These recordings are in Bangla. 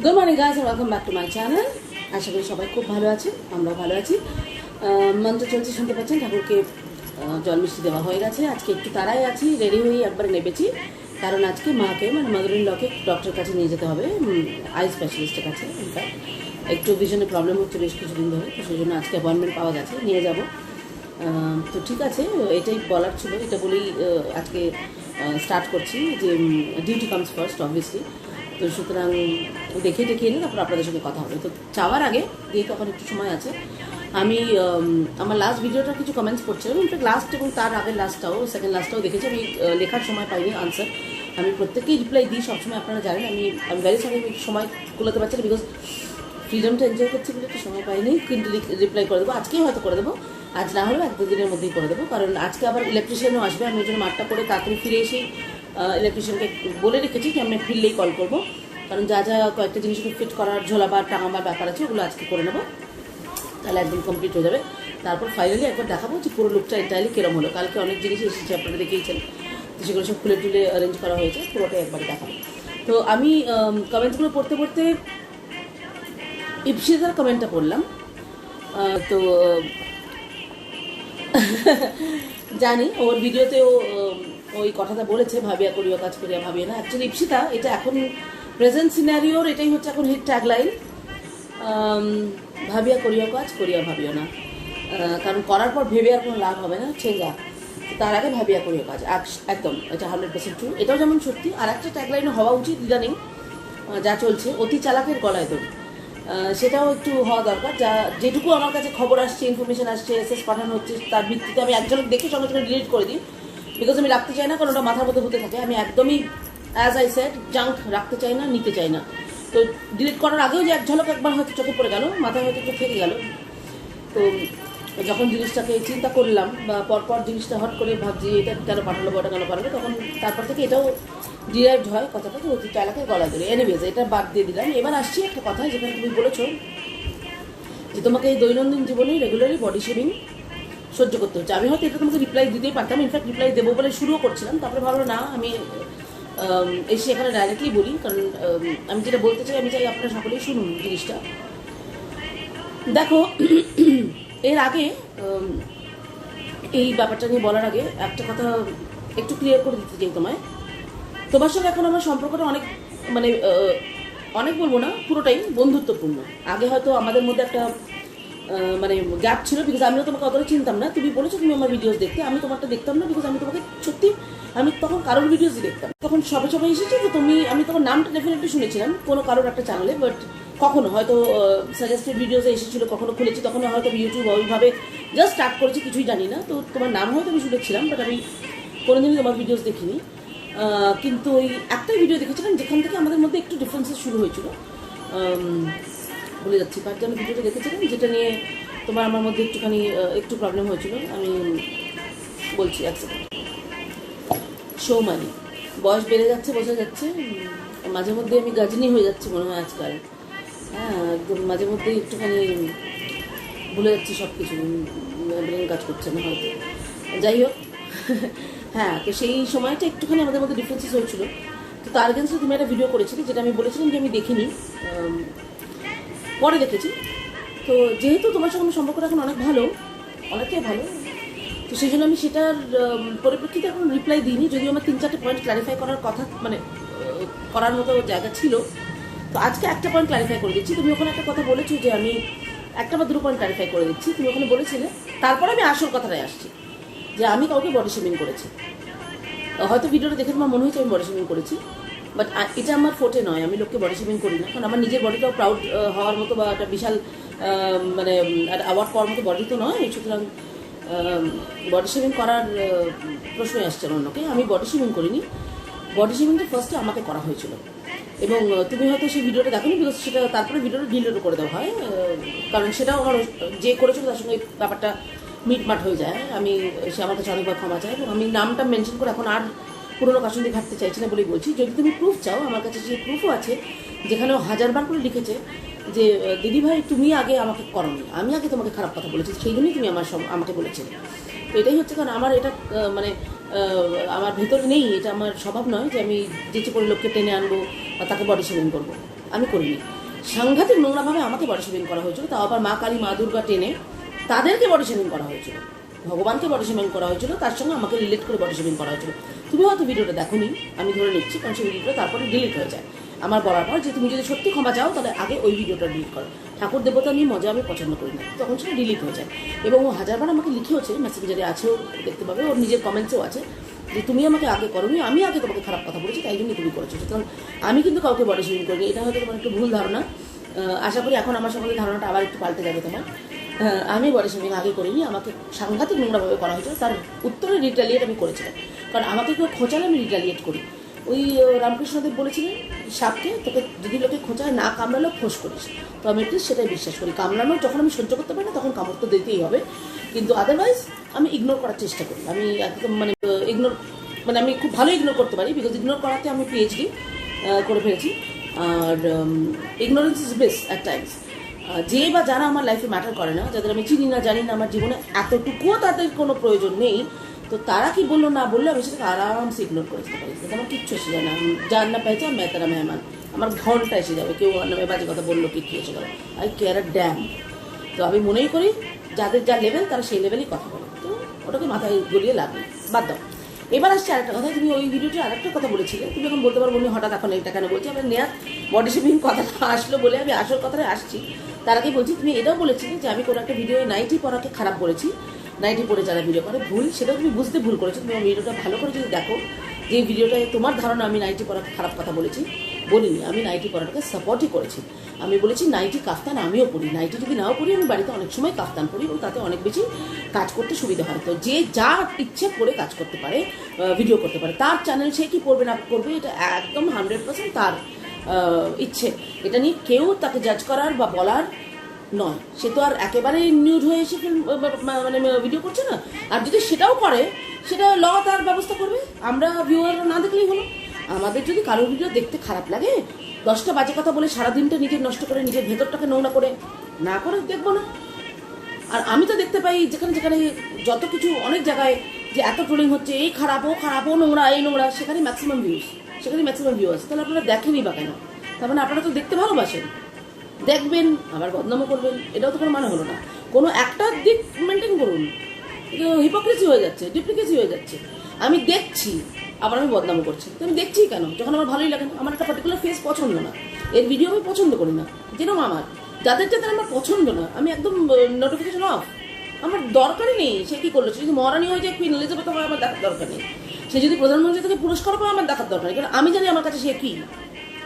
Good morning guys and welcome back to my channel. আশা করি সবাই খুব ভালো আছে, আমরা ভালো আছি। মন্ত্র চলছে, শুনতে পাচ্ছেন। ঠাকুরকে জল মিষ্টি দেওয়া হয়ে গেছে। আজকে একটু তাড়াই আছি, রেডি হয়ে একবারে নেবেছি, কারণ আজকে মাকে মানে মাদার ইন লকে ডক্টরের কাছে নিয়ে যেতে হবে, আই স্পেশালিস্টের কাছে। ইনফ্যাক্ট একটু ভিশনে প্রবলেম হচ্ছে বেশ কিছুদিন ধরে, তো সেই জন্য আজকে অ্যাপয়েন্টমেন্ট পাওয়া গেছে, নিয়ে যাব। তো ঠিক আছে, এটাই বলার ছিল, এটা বলেই আজকে স্টার্ট করছি যে ডিউটি কামস ফার্স্ট অবভিয়াসলি। তো সুতরাং দেখে এনে তারপর আপনাদের সঙ্গে কথা হবে। তো যাওয়ার আগে এই তখন একটু সময় আছে, আমি আমার লাস্ট ভিডিওটা কিছু কমেন্টস করছিলাম, ইনফ্যাক্ট লাস্ট এবং তার আগের লাস্টটাও, সেকেন্ড লাস্টটাও দেখেছি। আমি লেখার সময় পাইনি আনসার, আমি প্রত্যেকেই রিপ্লাই দিই সবসময়, আপনারা জানেন। আমি ভেরি সরি, আমি সময় কুলাতে পারছি না, বিকজ ফ্রিডমটা এনজয় করছি বলে একটু সময় পাইনি, কিন্তু রিপ্লাই করে দেবো, আজকেই হয়তো করে দেবো, আজ না হলেও এক দুদিনের মধ্যেই করে দেবো, কারণ আজকে আবার ইলেকট্রিশিয়ানও আসবে। আমি ওই জন্য মাঠটা করে তাড়াতাড়ি ফিরে এসেই ইলেকট্রিশিয়ানকে বলে রেখেছি যে আমি ফিরলেই কল করবো, কারণ যা যা কয়েকটা জিনিসকে ফিট করার, ঝোলাবার, টাঙাবার ব্যাপার আছে, ওগুলো আজকে করে নেবো, তাহলে একদম কমপ্লিট হয়ে যাবে। তারপর ফাইনালি একবার দেখাবো যে পুরো লুকটা এন্টায়ারলি কীরকম হলো। কালকে অনেক জিনিস এসেছে, আপনারা দেখেইছেন, তো সেগুলো সব খুলে টুলে অ্যারেঞ্জ করা হয়েছে, পুরোটাই একবারে দেখাবো। তো আমি কমেন্টসগুলো পড়তে পড়তে ইপসিতার কমেন্টটা পড়লাম। তো জানি ওর ভিডিওতেও ওই কথাটা বলেছে, ভাবিয়া করিও কাজ করিয়া ভাবিয়া না। অ্যাকচুয়ালি ইপসিতা, এটা এখন প্রেজেন্ট সিনারিওর এটাই হচ্ছে এখন হিট ট্যাগলাইন, ভাবিয়া করিও কাজ করিয়া ভাবিও না। কারণ করার পর ভেবে আর কোনো লাভ হবে না, ছেঙ্গা। তার আগে ভাবিয়া করিও কাজ, একদম এটা 100% ট্রু। এটাও যেমন সত্যি, আর একটা ট্যাগলাইনও হওয়া উচিত ইদানিং যা চলছে, অতি চালাকের গলায় দড়ি, সেটাও একটু হওয়া দরকার। যা যেটুকু আমার কাছে খবর আসছে, ইনফরমেশন আসছে, এসএস পাঠানো হচ্ছে, তার ভিত্তিতে আমি একজনকে দেখে সঙ্গে সঙ্গে ডিলিট করে দিই, বিকজ আমি রাখতে চাই না, কারণ ওটা মাথার মধ্যে হতে থাকে। আমি একদমই অ্যাজ আই সেড জাঙ্ক রাখতে চাই না, নিতে চাই না। তো ডিলিট করার আগেও যে এক ঝলক একবার হয়তো চোখে পড়ে গেল, মাথায় হয়তো একটু থেকে গেল, তো যখন জিনিসটাকে চিন্তা করলাম বা পরপর জিনিসটা হট করে ভাবছি এটা কেন পাঠালো বা ওটা কেন পাঠালো, তখন তারপর থেকে এটাও ডিরাইভড হয় কথাটা, যে অতি চালাকের গলায় ধরে। এনিওয়েজ, এটা বাদ দিয়ে দিলাম। এবার আসছি একটা কথা, যেখানে তুমি বলেছো যে তোমাকে এই দৈনন্দিন জীবনে রেগুলারলি বডি শেভিং সহ্য করতে হচ্ছে। আমি হয়তো এটা তোমাকে রিপ্লাই দিতেই পারতাম, ইনফ্যাক্ট রিপ্লাই দেবো বলে শুরুও করছিলাম, তারপরে ভাবলো না, আমি এসে এখানে ডাইরেক্টলি বলি, কারণ আমি যেটা বলতে চাই, আমি চাই আপনারা সকলেই শুনুন জিনিসটা। দেখো, এর আগে এই ব্যাপারটা নিয়ে বলার আগে একটা কথা একটু ক্লিয়ার করে দিতে চাই তোমায়। তোমার সঙ্গে এখন আমার সম্পর্কটা অনেক, মানে অনেক বলবো না, পুরোটাই বন্ধুত্বপূর্ণ। আগে হয়তো আমাদের মধ্যে একটা মানে গ্যাপ ছিল, বিকজ আমিও তোমাকে অতটা চিনতাম না। তুমি বলেছো তুমি আমার ভিডিওস দেখতে, আমি তোমারটা দেখতাম না, বিকজ আমি তোমাকে সত্যি, আমি তখন কারোর ভিডিওসই দেখতাম। তখন সবে সবাই এসেছে, তো আমি তোমার নামটা ডেফিনেটলি শুনেছিলাম কোনো কারোর একটা চ্যানেলে, বাট কখনো হয়তো সাজেস্টেড ভিডিওসে এসেছিলো, কখনো খুলেছি, তখন হয়তো ইউটিউব ওইভাবে জাস্ট স্টার্ট করেছি, কিছুই জানি না। তো তোমার নাম হয়তো আমি শুনেছিলাম, বাট আমি কোনোদিনই তোমার ভিডিওস দেখিনি। কিন্তু ওই একটাই ভিডিও দেখেছিলাম যেখান থেকে আমাদের মধ্যে একটু ডিফারেন্সেস শুরু হয়েছিল, ভুলে যাচ্ছি কার জন্য ভিডিওটা দেখেছিলাম, যেটা নিয়ে তোমার আমার মধ্যে একটুখানি একটু প্রবলেম হয়েছিল। আমি বলছি এক সেকেন্ড। সৌমানি, বয়স বেড়ে যাচ্ছে, বোঝা যাচ্ছে, মাঝে মধ্যে আমি গাজনি হয়ে যাচ্ছি মনে হয় আজকাল। হ্যাঁ, একদম মাঝে মধ্যে একটুখানি ভুলে যাচ্ছি সব কিছু, ব্রেন কাজ করছে না হয়তো, যাই হোক। হ্যাঁ, তো সেই সময়টা একটুখানি আমাদের মধ্যে ডিফারেন্সেস হয়েছিল। তো তার এগেন্সে তুমি একটা ভিডিও করেছিলে, যেটা আমি বলেছিলাম যে আমি দেখিনি, পরে দেখেছি। তো যেহেতু তোমার সঙ্গে আমার সম্পর্কটা এখন অনেক ভালো, অনেকটাই ভালো, তো সেই জন্য আমি সেটার পরিপ্রেক্ষিতে এখন রিপ্লাই দিইনি, যদিও আমার 3-4টে পয়েন্ট ক্লারিফাই করার কথা, মানে করার মতো জায়গা ছিল। তো আজকে একটা পয়েন্ট ক্লারিফাই করে দিচ্ছি। তুমি ওখানে একটা কথা বলেছো যে আমি একটা বা দুটো পয়েন্ট ক্লারিফাই করে দিচ্ছি। তুমি ওখানে বলেছিলে, তারপরে আমি আসল কথাটায় আসছি, যে আমি কাউকে বডি শেমিং করেছি। হয়তো ভিডিওটা দেখে তোমার মনে হয়েছে আমি বডি শেমিং করেছি, বাট এটা আমার ফোটে নয়, আমি লোককে বডি শেমিং করি না, কারণ আমার নিজের বডিটাও প্রাউড হওয়ার মতো বা একটা বিশাল মানে অ্যাওয়ার্ড পাওয়ার মতো বডি তো নয়। সুতরাং বডি শেমিং করার প্রশ্নই আসছে না অন্যকে। আমি বডি শেমিং করিনি, বডি শেমিংটা ফার্স্টে আমাকে করা হয়েছিল, এবং তুমি হয়তো সেই ভিডিওটা দেখোনি, বিকজ সেটা তারপরে ভিডিওটা ডিলিটও করে দেওয়া হয়, কারণ সেটাও আমার যে করেছিল তার সঙ্গে ব্যাপারটা মিটমাট হয়ে যায়। সে আমার কাছে অনেকবার ক্ষমা চায়, এবং আমি নামটা মেনশন করে এখন আর পুরোনো কাসুন্দি ঘাটতে চাইছি না বলেই বলছি। যদি তুমি প্রুফ চাও, আমার কাছে যে প্রুফও আছে, যেখানেও 1000বার করে লিখেছে যে দিদিভাই তুমি আগে আমাকে করোনি, আমি আগে তোমাকে খারাপ কথা বলেছি, সেই জন্যই তুমি আমাকে বলেছিলে। তো এটাই হচ্ছে, কারণ আমার এটা মানে আমার ভেতরে নেই, এটা আমার স্বভাব নয় যে আমি যেচে করে লোককে টেনে আনবো বা তাকে বডি শেমিং করবো। আমি করিনি। সাংঘাতিক নোংরাভাবে আমাকে বডি শেমিং করা হয়েছিল, তাও আবার মা কালী মা দুর্গা টেনে তাদেরকে বডি শেমিং করা হয়েছিল, ভগবানকে বডি শেমিং করা হয়েছিল, তার সঙ্গে আমাকে রিলেট করে বডি শেমিং করা হয়েছিল। তুমি হয়তো ভিডিওটা দেখোনি, আমি ধরে নিচ্ছি, কারণ সেই ভিডিওটা তারপরে ডিলিট হয়ে যায় আমার বলার পর, যে তুমি যদি সত্যি ক্ষমা চাও তাহলে আগে ওই ভিডিওটা ডিলিট করো। ঠাকুর দেবতা নিয়ে মজা আমি পছন্দ করি না, তখন সেটা ডিলিট হয়ে যায়। এবং ও হাজারবার আমাকে লিখেওছে, মেসেঞ্জারে আছেও, দেখতে পাবে, ওর নিজের কমেন্টসেও আছে যে তুমি আমাকে আগে করোনি, আমি আগে তোমাকে খারাপ কথা বলেছি, তাই জন্যই তুমি করেছো। সুতরাং আমি কিন্তু কাউকে বডি শেমিং করিনি। এটা হয়তো তোমার একটু ভুল ধারণা। আশা করি এখন আমার সম্বন্ধে ধারণাটা আবার একটু পাল্টে যাবে তোমার। আমি বডি শেমিং আগে করিনি, আমাকে সাংঘাতিক নোংরাভাবে করা হয়েছিল, তার উত্তরে রিটালিয়েট আমি করেছিলাম। কারণ আমাকে কেউ খোঁচালে আমি রিটালিয়েট করি। ওই রামকৃষ্ণদেব বলেছিলেন সাপকে তোকে যদি লোকে খোঁচায় না কামড়ালেও ফোঁস করিস, তো আমি একটু সেটাই বিশ্বাস করি। কামড়ানো যখন আমি সহ্য করতে পারি না তখন কামড় তো দিতেই হবে, কিন্তু আদারওয়াইজ আমি ইগনোর করার চেষ্টা করি। আমি একদম আমি খুব ভালো ইগনোর করতে পারি, বিকজ ইগনোর করাতে আমি পিএইচডি করে ফেলেছি। আর ignorance is best at times. যে বা যারা আমার লাইফে ম্যাটার করে না, যাদের আমি চিনি না জানি না, আমার জীবনে এতটুকুও তাদের কোনো প্রয়োজন নেই, তো তারা কি বললো না বললো আমি সেটাকে আরামসে ইগনোর করে দিতে পারি। কিন্তু আমার কিচ্ছু এসে যায় না। যার না পেয়েছে আমি তারা মেহমান, আমার ঘন্টা এসে যাবে, কেউ নামে বাজে কথা বললো কি এসে গেলো, আই কেয়ার আ ড্যাম। তো আমি মনেই করি যাদের যা লেভেল তারা সেই লেভেলেই কথা বলে, তো ওটাকে মাথায় গলিয়ে লাভ নেই, বাদ দাও। এবার আসছে আরেকটা কথা, তুমি ওই ভিডিওটি আরেকটা কথা বলেছিলে, তুমি এখন বলতে পারবো হঠাৎ এখন এটা কেন বলছি। আমি নেয়ার বডি শেমিং কথাটা আসলো বলে আমি আসল কথায় আসছি। তার আগে বলছি, তুমি এটাও বলেছিলে যে আমি কোনো একটা ভিডিও নাইটি পরাকে খারাপ বলেছি, নাইটি পরে যারা ভিডিও করে ভুল, সেটাও তুমি বুঝতে ভুল করেছো। তুমি ভিডিওটা ভালো করে যদি দেখো, যে ভিডিওটায় তোমার ধারণা আমি নাইটি পরাকে খারাপ কথা বলেছি, বলিনি। আমি নাইটি পরাটাকে সাপোর্টই করেছি। আমি বলেছি নাইটি কাফতান আমিও পরি, নাইটি যদি নাও পরি আমি বাড়িতে অনেক সময় কাফতান পরি, এবং তাতে অনেক বেশি কাজ করতে সুবিধা হয়। তো যে যা ইচ্ছে করে কাজ করতে পারে, ভিডিও করতে পারে, তার চ্যানেল সে কি করবে না করবে এটা একদম 100% তার ইচ্ছে। এটা নিয়ে কেউ তাকে জাজ করার বা বলার নয়। সে তো আর একেবারে নিউড হয়ে এসে মানে ভিডিও করছে না। আর যদি সেটাও করে, সেটা ল তার ব্যবস্থা করবে, আমরা ভিউয়ার না দেখলেই হলো। আমাদের যদি কারোর ভিডিও দেখতে খারাপ লাগে, 10টা বাজে কথা বলে সারাদিনটা নিজের নষ্ট করে, নিজের ভেতরটাকে নোংরা করে না করে দেখবো না। আর আমি তো দেখতে পাই যেখানে যেখানে যত কিছু অনেক জায়গায় যে এত ট্রোলিং হচ্ছে, এই খারাপ ও নোংরা, এই নোংরা, সেখানে ম্যাক্সিমাম ভিউ আছে। তাহলে আপনারা দেখেনই বা কেন? তার মানে আপনারা তো দেখতে ভালোবাসেন, দেখবেন আবার বদনামও করবেন, এটাও তো কোনো মানে হলো না। কোনো একটা দিক মেনটেন করুন, হিপোক্রেসি হয়ে যাচ্ছে, ডুপ্লিকেসি হয়ে যাচ্ছে। আমি দেখছি আবার আমি বদনামও করছি, তো আমি দেখছি কেন? যখন আমার ভালোই লাগে না, আমার একটা পার্টিকুলার ফেস পছন্দ না, এর ভিডিও আমি পছন্দ করি না, যেরকম আমার যাদের আমার পছন্দ না, আমি একদম নোটিফিকেশন অফ, আমার দরকারই নেই। সে কি করলো, সে যদি মহারানী হয়ে যায়, কুইন এলিজাবেথ হয়, আমার দেখার দরকার নেই। সে যদি প্রধানমন্ত্রী থেকে পুরস্কার পায়, আমার দেখার দরকার নেই, কারণ আমি জানি আমার কাছে সে কি।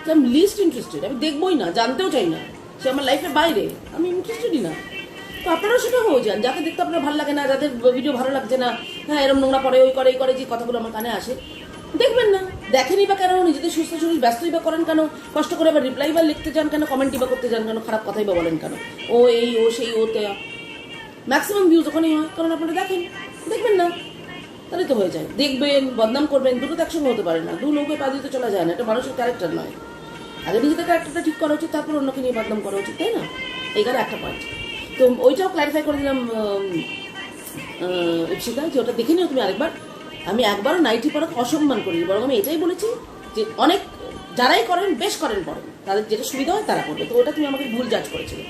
আই এম লিস্ট ইন্টারেস্টেড, আমি দেখবোই না, জানতেও চাই না, সে আমার লাইফের বাইরে, আমি ইন্টারেস্টেডই না। তো আপনারাও সেটা হয়ে যান, যাকে দেখতে আপনার ভালো লাগে না, যাদের ভিডিও ভালো লাগছে না, হ্যাঁ এরকম নোংরা পরে ওই করে এই করে, যে কথাগুলো আমার কানে আসে, দেখবেন না, দেখেনি বা কেন, নিজেদের সুস্থ শরীর ব্যস্তই বা করেন কেন, কষ্ট করে আবার রিপ্লাই বা লিখতে যান কেন, কমেন্টই বা করতে যান কেন, খারাপ কথাই বা বলেন কেন, ও এই ও সেই ওতে। ম্যাক্সিমাম ভিউজ ওখানেই হয়, কারণ আপনারা দেখবেন না, তাহলে তো হয়ে যায়। দেখবেন, বদনাম করবেন, দুটো তো একসঙ্গে হতে পারে না, দু নৌকে পা দিতে চলা যায় না, এটা মানুষের ক্যারেক্টার নয়। আগে নিজেদের ক্যারেক্টারটা ঠিক করা উচিত, তারপর অন্যকে নিয়ে বদনাম করা উচিত, তাই না? এইখানে একটা পয়েন্ট। তো ওইটাও ক্ল্যারিফাই করে দিলাম ইপসিতা, যে ওটা দেখে নিও তুমি আরেকবার। আমি একবারও নাইটি পরাকে অসম্মান করিনি, বরং আমি এটাই বলেছি যে অনেক যারাই করেন, বেশ করেন, তাদের যেটা সুবিধা হয় তারা করবে। তো ওটা তুমি আমাকে ভুল জাজ করেছিলে,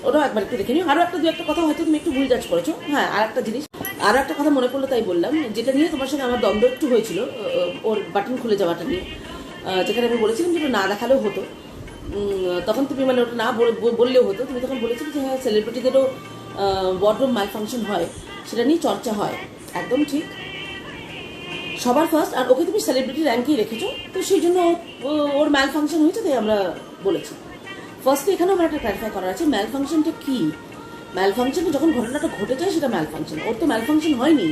ওটাও একবার একটু দেখে নিও। আরও দু একটা কথা হয়তো তুমি একটু ভুল জাজ করেছো। হ্যাঁ, আর একটা কথা মনে পড়লো তাই বললাম, যেটা নিয়ে তোমার সঙ্গে আমার দ্বন্দ্ব একটু হয়েছিল, ওর বাটন খুলে যাওয়াটা নিয়ে, যেখানে আমি বলেছিলাম যে না দেখালেও হতো। তখন তুমি মানে ওটা না বললেও হতো, তুমি তখন বলেছিলে যে হ্যাঁ সেলিব্রিটিদেরও ওয়ার্ডরুম মাল ফাংশন হয়, সেটা নিয়ে চর্চা হয়। একদম ঠিক, সবার ফার্স্ট। আর ওকে তুমি সেলিব্রিটি র্যাঙ্কেই রেখেছো, তো সেই জন্য ওর ম্যাল ফাংশন হয়েছে, তাই আমরা বলেছি। ফার্স্টে এখানে আমার একটা ক্লারিফাই করার আছে, ম্যাল ফাংশনটা কী। ম্যাল ফাংশনে যখন ঘটনাটা ঘটে যায় সেটা ম্যাল ফাংশন, ওর তো ম্যাল ফাংশন হয়নি।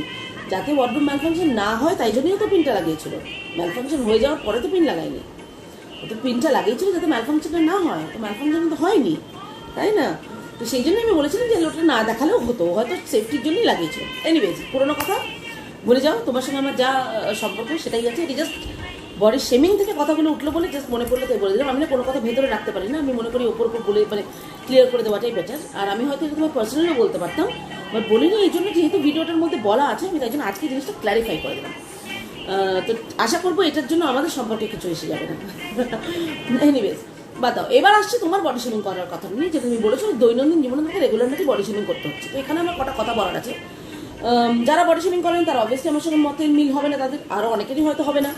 যাতে ওয়ার্ডরুম ম্যাল ফাংশন না হয় তাই জন্যই তো পিনটা লাগিয়েছিল, ম্যাল ফাংশন হয়ে যাওয়ার পরে তো পিন লাগায়নি, ও তো পিনটা লাগিয়েছিল যাতে ম্যাল ফাংশনটা না হয়, তো ম্যাল ফাংশন তো হয়নি, তাই না? তো সেই জন্য আমি বলেছিলাম যে ওটা না দেখালেও হতো, হয়তো সেফটির জন্যই লাগিয়েছিল। এনিওয়েজ, পুরোনো কথা ভুলে যাও, তোমার সঙ্গে আমার যা সম্পর্ক সেটাই আছে। এটি জাস্ট বডি শেমিং থেকে কথাগুলো উঠলো বলে জাস্ট মনে পড়লো তাই বলে দিলাম। আমি না কোনো কথা ভেতরে রাখতে পারি না, আমি মনে করি ওপর বলে মানে ক্লিয়ার করে দেওয়াটাই বেটার। আর আমি হয়তো এটা তোমার পার্সোনালিও বলতে পারতাম, বাট বলিনি, এই জন্য যেহেতু ভিডিওটার মধ্যে বলা আছে আমি তাই জন্য আজকে জিনিসটা ক্ল্যারিফাই করে দিলাম। তো আশা করবো এটার জন্য আমাদের সম্পর্কে কিছু এসে যাবে না। এনিওয়েজ, বাদ দাও, এবার আসছে তোমার বডি শেমিং করার কথা নিয়ে, যে তুমি বলেছো দৈনন্দিন জীবনে তোমাকে রেগুলার নাকি বডি শেমিং করতে হচ্ছে। তো এখানে আমার কটা কথা বলার আছে। যারা বডি শেমিং করেন তারা অবভিয়াসলি আমার সঙ্গে মতের মিল হবে না, তাদের আরও অনেকেরই হয়তো হবে না,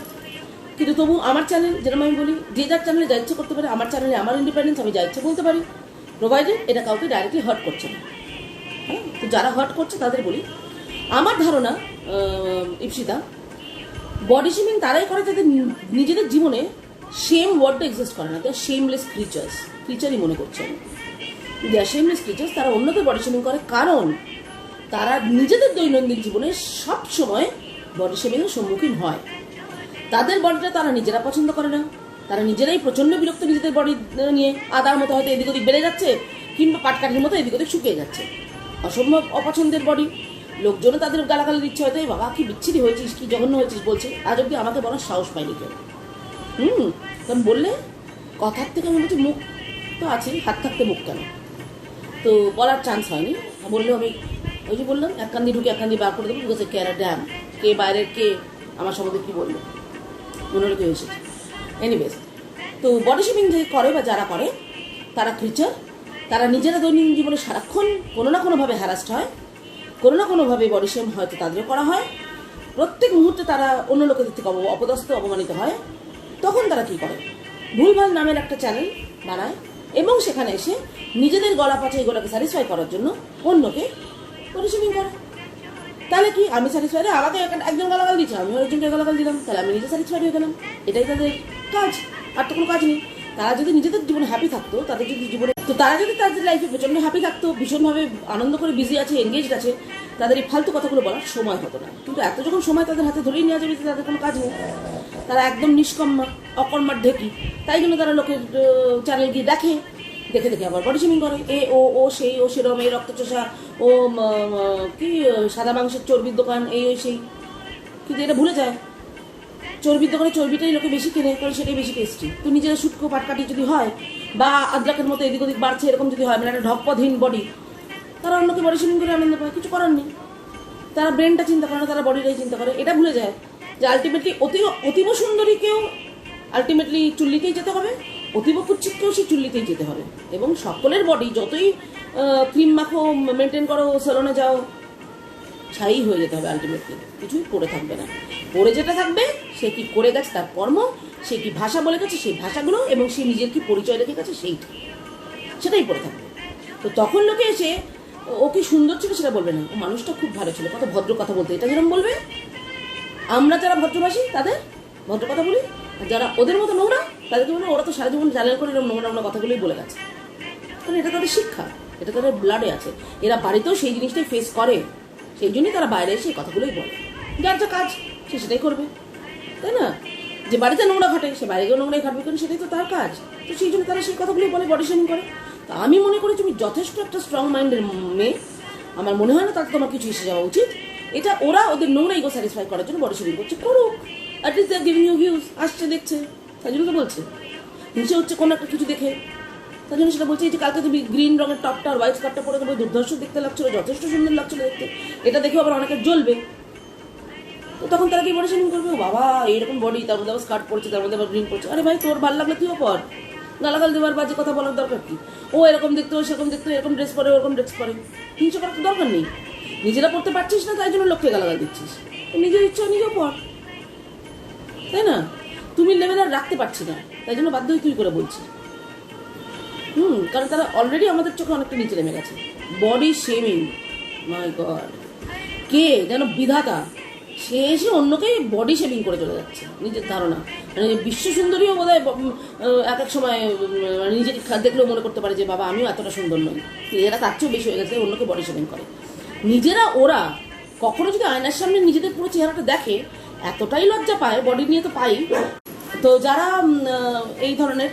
কিন্তু তবু আমার চ্যানেল, যেরকম আমি বলি, যে যার চ্যানেলে যা ইচ্ছে করতে পারে, আমার চ্যানেলে আমার ইন্ডিপেন্ডেন্স, আমি যা ইচ্ছে বলতে পারি, প্রোভাইডেড এটা কাউকে ডাইরেক্টলি হার্ট করছে না। হ্যাঁ, তো যারা হার্ট করছে তাদের বলি, আমার ধারণা ইপসিতা, বডি শেমিং তারাই করে যাদের নিজেদের জীবনে শেম ওয়ার্ডটা এক্সিস্ট করে না। তারা শেমলেস ক্রিচারই মনে করছে আমি, দে আর শেমলেস ক্রিচার্স। তারা অন্যদের বডি শেমিং করে কারণ তারা নিজেদের দৈনন্দিন জীবনে সব সময় বডি শেমিংয়ের সম্মুখীন হয়। তাদের বডিটা তারা নিজেরা পছন্দ করে না, তারা নিজেরাই প্রচণ্ড বিরক্ত নিজেদের বডি নিয়ে। আদার মতো হয়তো এদিক ওদিক বেড়ে যাচ্ছে, কিংবা পাটকাঠির মতো এদিক ওদিক শুকিয়ে যাচ্ছে, অসম্ভব অপছন্দের বডি। লোকজনও তাদের গালাগালি দিচ্ছে, হয়তো এই বাবা কি বিচ্ছিরি হয়েছিস, কি জঘন্য হয়েছিস বলছে, আজ অব্দি আমাকে বলার সাহস পাইনি কেউ। কারণ বললে কথার থেকে আমি বলছি মুখ তো আছেই, হাত থাকতে মুখ কেন, তো বলার চান্স হয়নি। বললেও আমি ওই যে বললাম, এক কান দিয়ে ঢুকে এক কান দিয়ে বার করে দেবো, বিকজ কেয়ার ড্যাম, কে বাইরের কে আমার সম্বন্ধে কী বললো, মনে রেখে এসেছে। এনিওয়েজ, তো বডি শেমিং যে করে বা যারা করে তারা ক্রিচার, তারা নিজেরা দৈনন্দিন জীবনে সারাক্ষণ কোনো না কোনোভাবে হ্যারাস্ট হয়, কোনো না কোনোভাবে বডি শেম হয়তো তাদেরও করা হয়, প্রত্যেক মুহূর্তে তারা অন্য লোকেদের থেকে অপদস্থ অপমানিত হয়। তখন তারা কী করে, ভুলভাল নামের একটা চ্যানেল বানায় এবং সেখানে এসে নিজেদের গলা পাচা এগুলোকে স্যাটিসফাই করার জন্য অন্যকে বডি শেমিং করে। তাহলে কি আমি স্যাটিসফাইড, আমাকে একজন গালাগাল দিচ্ছে, আমিও একজনকে গালাগাল দিলাম, তাহলে আমি নিজে স্যাটিসফাইড হয়ে গেলাম। এটাই তাদের কাজ, আর তো কোনো কাজ নেই। তারা যদি নিজেদের জীবনে হ্যাপি থাকতো, তাদের যদি জীবনে, তো তারা যদি তাদের লাইফে প্রচণ্ড হ্যাপি থাকতো, ভীষণভাবে আনন্দ করে বিজি আছে, এনগেজড আছে, তাদের এই ফালতু কথাগুলো বলার সময় হতো না। কিন্তু এত যখন সময় তাদের হাতে ধরেই নেওয়া যাবে, তাদের কোনো কাজ নেই, তারা একদম নিষ্কম্মা অকর্মার ঢেকি, তাই জন্য তারা লোকের চ্যানেল গিয়ে দেখে, দেখে দেখে আবার বডি শেমিং করে। ও সেই, ও সেরম, এই রক্তচোষা, ও কি সাদা মাংসের চর্বির দোকান, এই ওই সেই। কিন্তু এটা ভুলে যায়, চর্বির দোকানে চর্বিটাই লোকে বেশি কেনে, কারণ সেটাই বেশি টেস্টি। তো নিজেরা শুটকো পাটকাটি যদি হয়, বা আদ্রাকের মতো এদিক ওদিক বাড়ছে, এরকম যদি হয়, মানে একটা ঢকপথহীন বডি, তারা অন্যকে বডি শেমিং করে আনন্দ পায়, কিছু করার নেই। তারা ব্রেনটা চিন্তা করে না, তারা বডিটাই চিন্তা করে। এটা ভুলে যায় যে আলটিমেটলি অতীব সুন্দরীকেও আলটিমেটলি চুল্লিতেই যেতে হবে, অতীব কুচ্ছিতকেও সেই চুল্লিতেই যেতে হবে। এবং সকলের বডি যতই ক্রিম মাখো, মেনটেন করো, সেলুনে যাও, ছাই হয়ে যেতে হবে আলটিমেটলি, কিছুই পড়ে থাকবে না। পড়ে যেটা থাকবে, সে কি করে গেছে তার কর্ম, সে কি ভাষা বলে গেছে সেই ভাষাগুলো, এবং সে নিজের কি পরিচয় রেখে গেছে সেইটা, সেটাই পড়ে থাকবে। তো তখন লোকে এসে ও কি সুন্দর ছিল সেটা বলবে না, ও মানুষটা খুব ভালো ছিল, কত ভদ্র কথা বলতে, এটা যেরকম বলবে। আমরা যারা ভদ্রবাসী তাদের ভদ্র কথা বলি, আর যারা ওদের মতো নোংরা তাদেরকে বলে ওরা তো সারা জীবন জ্বালাল করে এরকম নোংরা নোংরা কথাগুলোই বলে গেছে। কারণ এটা তাদের শিক্ষা, এটা তাদের ব্লাডে আছে, এরা বাড়িতেও সেই জিনিসটাই ফেস করে, সেই জন্যই তারা বাইরে এসে এই কথাগুলোই বলে। যার যা কাজ সে সেটাই করবে, তাই না? যে বাড়িতে নোংরা ঘটে সে বাইরে গিয়ে নোংরাই ঘাটবে, কারণ সেটাই তো তার কাজ। তো সেই জন্য তারা সেই কথাগুলোই বলে, বডি শেমিং করে। তো আমি মনে করি তুমি যথেষ্ট একটা স্ট্রং মাইন্ডের মেয়ে, আমার মনে হয় না তাতে তোমার কিছু এসে যাওয়া উচিত। এটা ওরা ওদের নোংরা ইগো স্যাটিসফাই করার জন্য বডি শেমিং করছে, করুক, at least they are giving you views, আসছে দেখছে, তাই জন্য তো বলছে। হিংসে হচ্ছে কোনো একটা কিছু দেখে, তাই জন্য সেটা বলছে। এই যে কালকে তুমি গ্রিন রঙের টপটা আর হোয়াইট স্কার্টটা পরে তোমার দুর্ধর্ষ দেখতে লাগছিল, যথেষ্ট সুন্দর লাগছিল দেখতে, এটা দেখেও আবার অনেকে জ্বলবে। তো তখন তারা কি বডি শেমিং করবে, ও বাবা এইরকম বডি, তার মধ্যে আবার স্কার্ট পড়ছে, তার মধ্যে আবার গ্রিন পড়ছে। আরে ভাই, তোর ভালো লাগলে তুইও পর, গালাগাল দেওয়ার বাজে কথা বলার দরকার কি? ও এরকম দেখতে, ও সেরকম দেখতে, এরকম ড্রেস পরে, ওরকম ড্রেস পরে, হিংসা করার তো দরকার নেই। নিজেরা পড়তে পারছিস না তাই জন্য লোককে গালাগাল দিচ্ছিস, নিজের ইচ্ছা নিজেও পর, তাই না? তুমি লেভেল আর রাখতে পারছি না, তাই জন্য বাধ্য হয়ে তুই করে বলছি। কারণ তারা অলরেডি আমাদের চোখে অনেকটা নিচে নেমে গেছে। বডি শেমিং, মাই গড, কে যেন বিধাতা, সে এসে অন্যকে বডি শেমিং করে চলে যাচ্ছে, নিজের ধারণা। মানে বিশ্ব সুন্দরীও বোধ হয় এক এক সময় নিজেকে দেখলেও মনে করতে পারে যে বাবা আমিও এতটা সুন্দর নই, নিজেরা তার চেয়েও বেশি হয়ে গেছে, অন্যকে বডি শেমিং করে। নিজেরা ওরা কখনো যদি আয়নার সামনে নিজেদের পুরো চেহারাটা দেখে, এতটাই লজ্জা পায়, বডি নিয়ে তো পাই। তো যারা এই ধরনের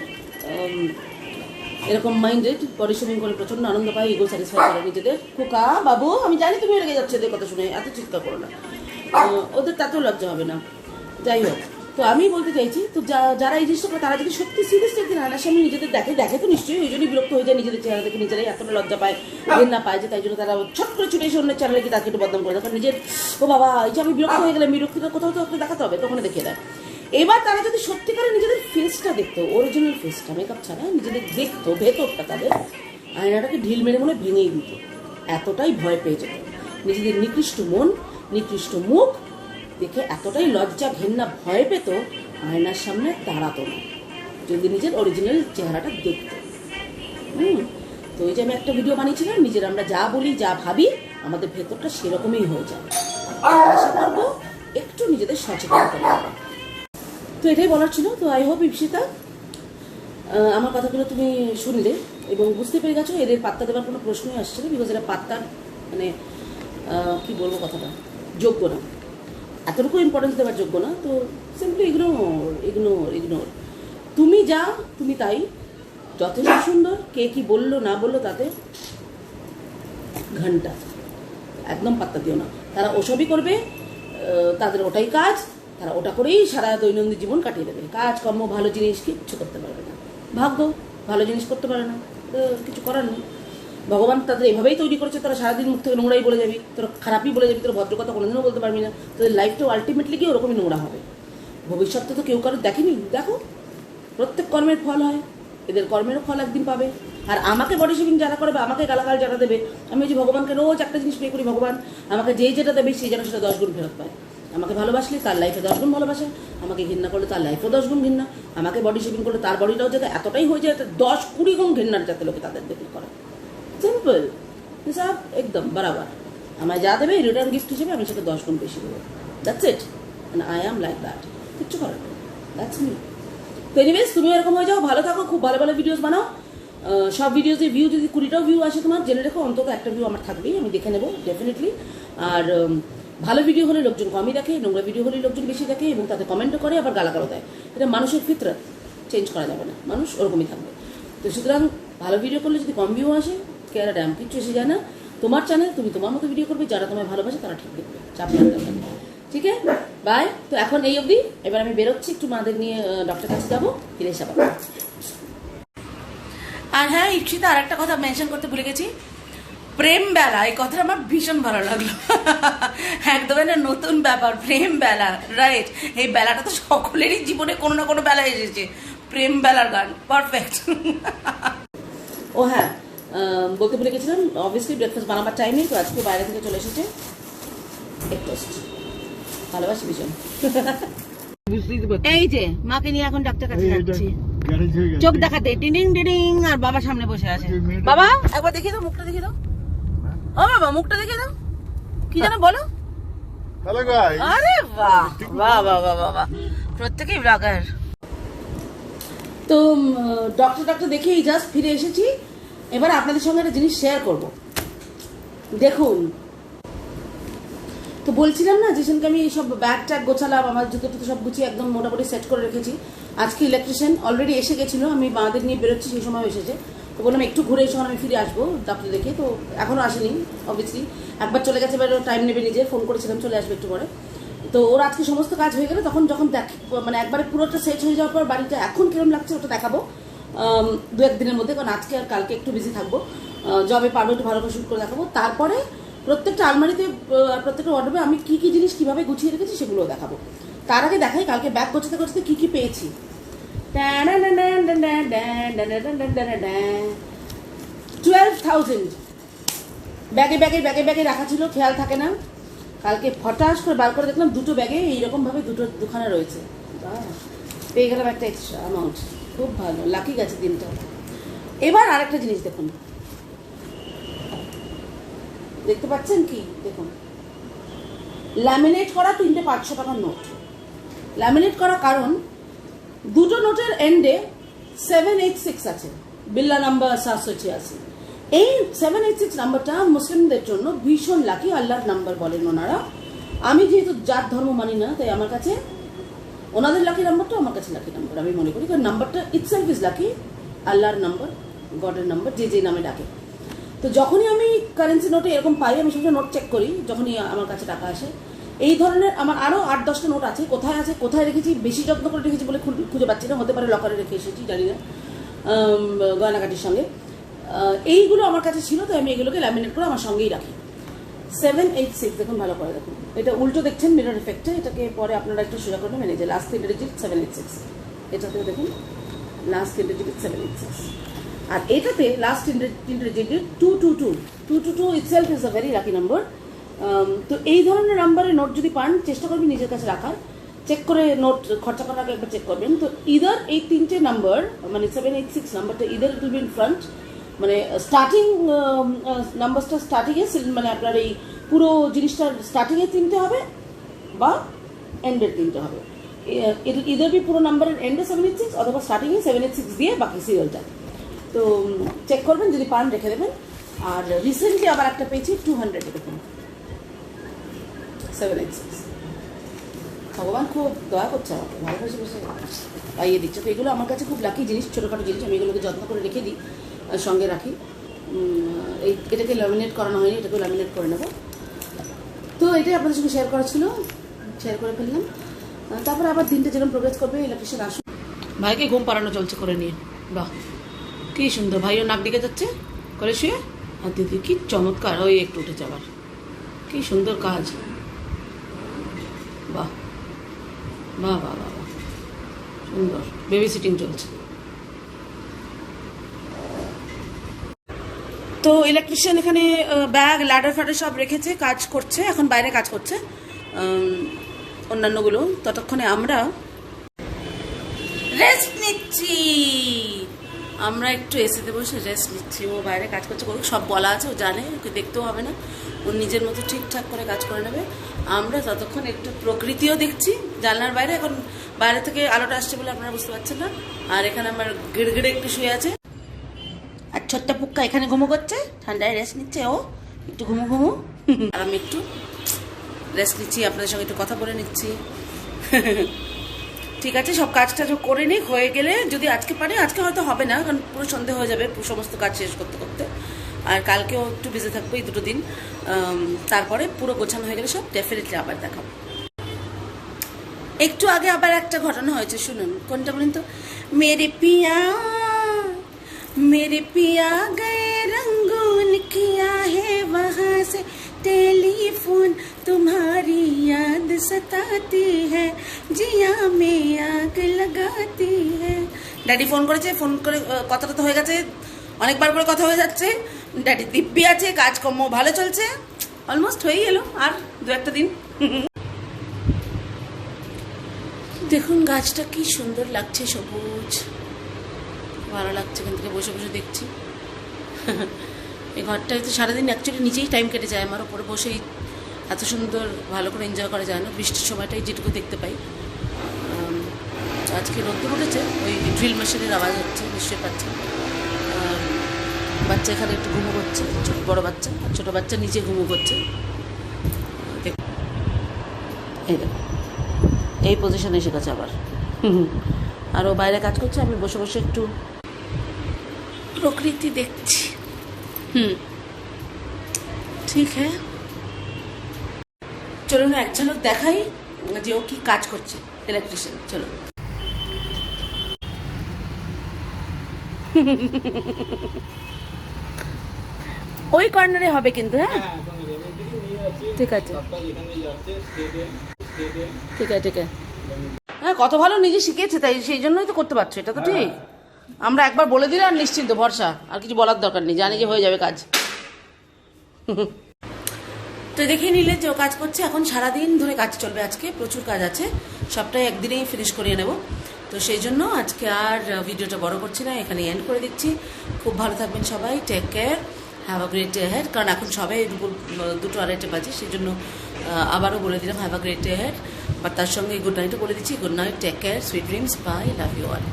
এরকম মাইন্ডেড, বডি শেমিং করে প্রচন্ড আনন্দ পায়, ইগো স্যাটিসফাই করে নিজেদের, খোকা বাবু আমি জানি তুমি রেগে যাচ্ছে এদের কথা শুনে, এত চিৎকার করো না, ওদের তাতেও লজ্জা হবে না। যাই হোক, তো আমি বলতে চাইছি, তো যারা এই জিনিসটা করে তারা যদি সত্যি সিরিয়াসলি একদিন আয়নার সামনে নিজেদের দেখে তো নিশ্চয়ই ওই জন্যই বিরক্ত হয়ে যায়, নিজেদের চেহারা দেখে নিজেরাই এতটা লজ্জা পায়, ঘেন্না পায়, যে তাই জন্য তারা ছট করে ছুটে এসে অন্য চ্যানেলে কি তাকে একটু বদনাম করে দেয়, নিজের ও বাবা এই যে আমি বিরক্ত হয়ে গেলাম, বিরক্তিটা কোথাও তো একটা দেখাতে হবে, তখন দেখিয়ে দেয়। এবার তারা যদি সত্যিকারে নিজেদের ফেসটা দেখতো, অরিজিনাল ফেসটা, মেকআপ ছাড়া নিজেদের দেখতো ভেতরটা, তাদের আয়নাটাকে ঢিল মেরে মনে ভেঙেই দিত, এতটাই ভয় পেয়ে যেত। নিজেদের নিকৃষ্ট মন, নিকৃষ্ট মুখ দেখে এতটাই লজ্জা, ঘেন্না, ভয় পেত, আয়নার সামনে দাঁড়াতো না যদি নিজের অরিজিনাল চেহারাটা দেখতো। তো ওই যে আমি একটা ভিডিও বানিয়েছিলাম, নিজের আমরা যা বলি যা ভাবি আমাদের ভেতরটা সেরকমই হয়ে যায়। আশা করবো একটু নিজেদের সচেতন করে। তো এটাই বলার ছিল। তো আই হোপ ইপসিতা আমার কথাগুলো তুমি শুনলে এবং বুঝতে পেরে গেছো এদের পাত্তা দেওয়ার কোনো প্রশ্নই আসছে না, বিকজ এরা পাত্তার মানে কি বলবো কথাটা যোগ্য না, এতটুকু ইম্পর্টেন্স দেওয়ার যোগ্য না। তো সিম্পলি ইগনোর ইগনোর ইগনোর। তুমি যা তুমি তাই, যথেষ্ট সুন্দর। কে কি বললো না বললো তাতে ঘন্টা, একদম পাত্তা দিও না। তারা ওসবই করবে, তাদের ওটাই কাজ, তারা ওটা করেই সারা দৈনন্দিন জীবন কাটিয়ে দেবে। কাজ কর্ম ভালো জিনিস কিচ্ছু করতে পারবে না, ভাগ্য ভালো জিনিস করতে পারে না, কিছু করার নেই। ভগবান তাদের এভাবেই তৈরি করেছে, তারা সারাদিন মুখ থেকে নোংরাই বলে যাবি, তোরা খারাপই বলে যাবি, তোরা ভদ্র কথা কোনোদিনও বলতে পারবি না, তোদের লাইফটাও আলটিমেটলি কি ওরকমই নোংরা হবে। ভবিষ্যৎটা তো কেউ কারো দেখেনি, দেখো প্রত্যেক কর্মের ফল হয়, এদের কর্মেরও ফল একদিন পাবে। আর আমাকে বডি শেভিং যারা করবে, আমাকে গালাগাল যারা দেবে, আমি যে ভগবানকে রোজ একটা জিনিস পে করি, ভগবান আমাকে যেটা দেবে সেই যেন সেটা 10 গুণ ফেরত পায়। আমাকে ভালোবাসলে তার লাইফে 10 গুণ ভালোবাসে, আমাকে ঘৃণা করলে তার লাইফেও 10 গুণ ঘৃণা, আমাকে বডি শেভিং করলে তার বডিটাও যাতে এতটাই হয়ে যায় 10-20 গুণ ঘৃণার যাতে লোকে তাদের দেখে করে। সিম্পল হিসাব, একদম বরাবর। আমায় যা দেবে রিটার্ন গিফট হিসেবে আমি সেটা 10 গুণ বেশি দেবো। That's it, I am like that, কিচ্ছু করার নেই, দ্যাটস মি। তো এনিওয়েজ তুমি এরকম হয়ে যাও, ভালো থাকো, খুব ভালো ভালো ভিডিওস বানাও। সব ভিডিওসে ভিউ যদি 20টাও ভিউ আসে তোমার, জেনে রেখো অন্তত একটা ভিউ আমার থাকবেই, আমি দেখে নেবো ডেফিনেটলি। আর ভালো ভিডিও হলে লোকজন কমই দেখে, নোংরা ভিডিও হলে লোকজন বেশি দেখে এবং তাতে কমেন্টও করে, আবার গালাগালও দেয়। এটা মানুষের ফিতরত, চেঞ্জ করা যাবে না, মানুষ ওরকমই থাকবে। তো সুতরাং ভালো ভিডিও করলে যদি কম ভিউ আসে, কেয়ার ড্যাম কিচ্ছু এসে যায় না। তোমার চ্যানেল, তুমি তোমার মতো ভিডিও করবে, যারা তোমায় ভালোবাসে তারা ঠিক দেখবে, চাপ নেওয়ার দরকার নেই। ঠিক আছে, বাই। তো এখন এই অবধি, এবার আমি বেরোচ্ছি, একটু মাদের নিয়ে ডক্টর কাছে যাবো, ফিরে এসে আবার। আর হ্যাঁ ইপসিতা, আর একটা কথা মেনশন করতে ভুলে গেছি, প্রেম বেলা, এই কথাটা আমার ভীষণ ভালো লাগলো। একদম একটা নতুন ব্যাপার, প্রেম বেলা, রাইট। এই বেলাটা তো সকলেরই জীবনে কোনো না কোনো বেলা এসেছে, প্রেম বেলার গান, পারফেক্ট। ও হ্যাঁ, বলতে ভুলে গেছিলাম, অবভিয়াসলি ব্রেকফাস্ট বানাবার টাইম নেই, তো আজকে বাইরে থেকে চলে এসেছে এগ টোস্ট, ভালোবাসি ভীষণ। এই যে মাকে নিয়ে এখন ডাক্তার কাছে যাচ্ছি, চোখ দেখাতে, টিডিং টিডিং, আর বাবা সামনে বসে আছে। বাবা একবার দেখিয়ে দাও, মুখটা দেখিয়ে দাও। ও বাবা, মুখটা দেখিয়ে দাও, কি যেন বলো। হ্যালো গাইস, আরে বাহ বাহ বাহ বাহ বাহ, প্রত্যেকেই ব্লগার। তো ডক্টর দেখেই জাস্ট ফিরে এসেছি। এবার আপনাদের সঙ্গে একটা জিনিস শেয়ার করব, দেখুন। তো বলছিলাম না, যেখানকে আমি সব ব্যাগ ট্যাগ গোছালাম, আমার জুতো টুতো সব গুছিয়ে একদম মোটামুটি সেট করে রেখেছি। আজকে ইলেকট্রিশিয়ান অলরেডি এসে গেছিলো, আমি মাদের নিয়ে বেরোচ্ছি সেই সময় এসেছে। তো বললাম একটু ঘুরে এসে আমি ফিরে আসবো ডক্টর দেখে। তো এখনও আসেনি অবভিয়াসলি, একবার চলে গেছে, এবার টাইম নেবে নিজে, ফোন করেছিলাম চলে আসবে একটু পরে। তো ওর আজকে সমস্ত কাজ হয়ে গেলে তখন যখন মানে একবারে পুরোটা সেট হয়ে যাওয়ার পর বাড়িটা এখন কিরম লাগছে ওটা দেখাবো 2-1 দিনের মধ্যে, কারণ আজকে আর কালকে একটু বিজি থাকবো, জবে পারবো একটু ভালো করে শুট করে দেখাবো। তারপরে প্রত্যেকটা আলমারিতে, প্রত্যেকটা ওয়ার্ডরোবে আমি কী কী জিনিস কীভাবে গুছিয়ে রেখেছি সেগুলোও দেখাবো। তার আগে দেখাই কালকে ব্যাগ গোছাতে গোছাতে কী কী পেয়েছি। 12,000 ব্যাগে ব্যাগে ব্যাগে ব্যাগে রাখা ছিল, খেয়াল থাকে না। কালকে ফটাস করে বার করে দেখলাম 2টো ব্যাগে এইরকমভাবে দুখানা রয়েছে, পেয়ে গেলাম একটা এক্সট্রা অ্যামাউন্ট, খুব ভালো, লাকি গেছে দিনটা। এবার আরেকটা জিনিস দেখুন, দেখতে পাচ্ছেন কি, দেখুন ল্যামিনেট করা 3টে 500 টাকার নোট। ল্যামিনেট করা কারণ 2টো নোটের এন্ডে 786 আছে, বিল্লা নাম্বার 786। এই 786 নাম্বারটা মুসলিমদের জন্য ভীষণ লাকি, আল্লাহর নাম্বার বলেন ওনারা। আমি যেহেতু জাত ধর্ম মানি না, তাই আমার কাছে ওনাদের লাকি নাম্বারটা আমার কাছে লাকি নাম্বার আমি মনে করি, কারণ নাম্বারটা ইটসেলফ ইজ লাকি, আল্লাহর নাম্বার, গডের নাম্বার, যে যে নামে ডাকে। তো যখনই আমি কারেন্সি নোটে এরকম পাই, আমি সবসময় নোট চেক করি যখনই আমার কাছে টাকা আসে। এই ধরনের আমার আরও 8-10টা নোট আছে, কোথায় রেখেছি, বেশি যত্ন করে রেখেছি বলে খুঁজে পাচ্ছি না, হতে পারে লকারে রেখে এসেছি, জানি না, গয়নাকাটির সঙ্গে। এইগুলো আমার কাছে ছিল, তো আমি এগুলোকে ল্যামিনেট করে আমার সঙ্গেই রাখি। 786 দেখুন, ভালো করে দেখুন। এটা উল্টো দেখছেন মিরর এফেক্টে, এটাকে পরে আপনারা একটু সোজা করবেন। এই যে লাস্ট 3 ডিজিট 786, এটাতেও দেখুন লাস্ট 3 ডিজিট 786, আর এটাতে last 3 digit 222 itself is a very lucky number. তো এই ধরনের নাম্বারের নোট যদি পান চেষ্টা করবেন নিজের কাছে রাখার, চেক করে নোট খরচা করার আগে একবার চেক করবেন। তো ইদার এই 3টে নাম্বার মানে 786 নাম্বারটা either it will be in front, মানে স্টার্টিং নাম্বারটা স্টার্টিংয়ে মানে আপনার এই পুরো জিনিসটার স্টার্টিংয়ে 3টে হবে বা এন্ডের 3টে হবে। ইদার বি পুরো নাম্বারের এন্ডে 786 অথবা স্টার্টিংয়ে 786 দিয়ে বাকি সিরিয়ালটা। তো চেক করবেন, যদি পান রেখে দেবেন। আর রিসেন্টলি আবার একটা পেয়েছি 200 দেখুন 786। ভগবান খুব দয়া করছে আমাকে, ভালোবাসে বসে পাইয়ে দিচ্ছে। তো এগুলো আমার কাছে খুব লাকি জিনিস, ছোটোখাটো জিনিস, আমি এগুলোকে যত্ন করে রেখে দিই, সঙ্গে রাখি। এটাকে ল্যামিনেট করানো হয়নি, এটাকে ল্যামিনেট করে নেবো। তো এটাই আপনাদের সঙ্গে শেয়ার করা ছিল, শেয়ার করে ফেললাম। তারপরে আবার দিনটা যেরকম প্রোগ্রেস করবে ইলেকট্রিশিয়ান আসুন। ভাইকে ঘুম পাড়ানো চলছে করে নিয়ে, বাহ কী সুন্দর, ভাইও নাক ডেকে যাচ্ছে করে শুয়ে। আর দিদি কী চমৎকার, ওই একটু উঠেছে আবার, কী সুন্দর কাজ, বাহ বাহ বাহ বাহ বাহ, সুন্দর বেবি সিটিং চলছে। তো ইলেকট্রিশিয়ান এখানে ব্যাগ ল্যাডার ফ্যাডার সব রেখেছে, কাজ করছে, এখন বাইরে কাজ করছে অন্যান্যগুলো। ততক্ষণে আমরা রেস্ট নিচ্ছি, আমরা একটু এসিতে বসে রেস্ট নিচ্ছি। ও বাইরে কাজ করছে, করুক, সব বলা আছে, ও জানে, ওকে দেখতেও হবে না, ও নিজের মতো ঠিকঠাক করে কাজ করে নেবে। আমরা ততক্ষণ একটু প্রকৃতিও দেখছি জানলার বাইরে। এখন বাইরে থেকে আলোটা আসছে বলে আপনারা বুঝতে পারছেন না। আর এখানে আমার গিড়গিড়ে একটু শুয়ে আছে, আর ছোট্ট পুক্কা এখানে ঘুমো করছে, ঠান্ডায় রেস্ট নিচ্ছে ও, একটু ঘুমো। আর আমি একটু রেস্ট নিচ্ছি, আপনাদের সঙ্গে একটু কথা বলে নিচ্ছি। ঠিক আছে, সব কাজটা করে নিই, হয়ে গেলে যদি আজকে পারি, আজকে হয়তো হবে না কারণ পুরো সন্ধে হয়ে যাবে সমস্ত কাজ শেষ করতে করতে। আর কালকেও একটু বিজি থাকবো এই 2 দিন। তারপরে পুরো গোছানো হয়ে গেলে সব ডেফিনেটলি আবার দেখাবো। একটু আগে আবার একটা ঘটনা হয়েছে, শুনুন। কোনটা বলুন তো? मेरे पिया गए रंगून किया है वहाँ से टेलीफोन, तुम्हारी याद सताती है जिया में आग लगाती है। ড্যাডি ফোন করেছে, ফোন করে কথাটা তো হয়ে গেছে, অনেকবার করে কথা হয়ে যাচ্ছে। ড্যাডি দিব্যি আছে, কাজকর্ম ভালো চলছে, অলমোস্ট হয়েই এলো, আর 2-1 দিন। দেখুন গাছটা কি সুন্দর লাগছে, সবুজ, ভালো লাগছে। এখান থেকে বসে বসে দেখছি। এই ঘরটায় তো সারাদিন অ্যাকচুয়ালি নিচেই টাইম কেটে যায় আমার, ওপরে বসেই এত সুন্দর ভালো করে এনজয় করা যায় না, বৃষ্টির সময়টাই যেটুকু দেখতে পাই। আজকে রোদ্দুর উঠেছে, ওই ড্রিল মেশিনের আওয়াজ হচ্ছে, নিশ্চয়ই পাচ্ছেন। বাচ্চা এখানে একটু ঘুমো করছে, বড় বাচ্চা, আর ছোটো বাচ্চা নিচে ঘুমো করছে। এই দেখো, এই পজিশনে এসে গেছে আবার। আর ও বাইরে কাজ করছে, আমি বসে বসে একটু প্রকৃতি দেখছি। ঠিক হ্যাঁ, চলুন এক ঝলক দেখাই যে ও কি কাজ করছে, ইলেকট্রিশিয়ান। চলো, ওই কর্নারে হবে কিন্তু। হ্যাঁ ঠিক আছে, ঠিক আছে, ঠিক আছে। হ্যাঁ, কত ভালো নিজে শিখেছে, তাই সেই জন্যই তো করতে পারছো, এটা তো ঠিক। আমরা একবার বলে দিলে আর নিশ্চিন্ত, ভরসা, আর কিছু বলার দরকার নেই, জানি যে হয়ে যাবে কাজ। তো দেখে নিলে যে ও কাজ করছে, এখন সারাদিন ধরে কাজ চলবে, আজকে প্রচুর কাজ আছে, সবটাই একদিনেই ফিনিশ করিয়ে নেব। তো সেই জন্য আজকে আর ভিডিওটা বড় করছি না, এখানে এন্ড করে দিচ্ছি। খুব ভালো থাকবেন সবাই, take care, have a great day ahead. কারণ এখন সবাই 2-2:30 বাজে, সেই জন্য আবারও বলে দিলাম have a great day ahead. বা তার সঙ্গে গুড নাইটও বলে দিচ্ছি। Good night, take care, sweet dreams, bye, love you all.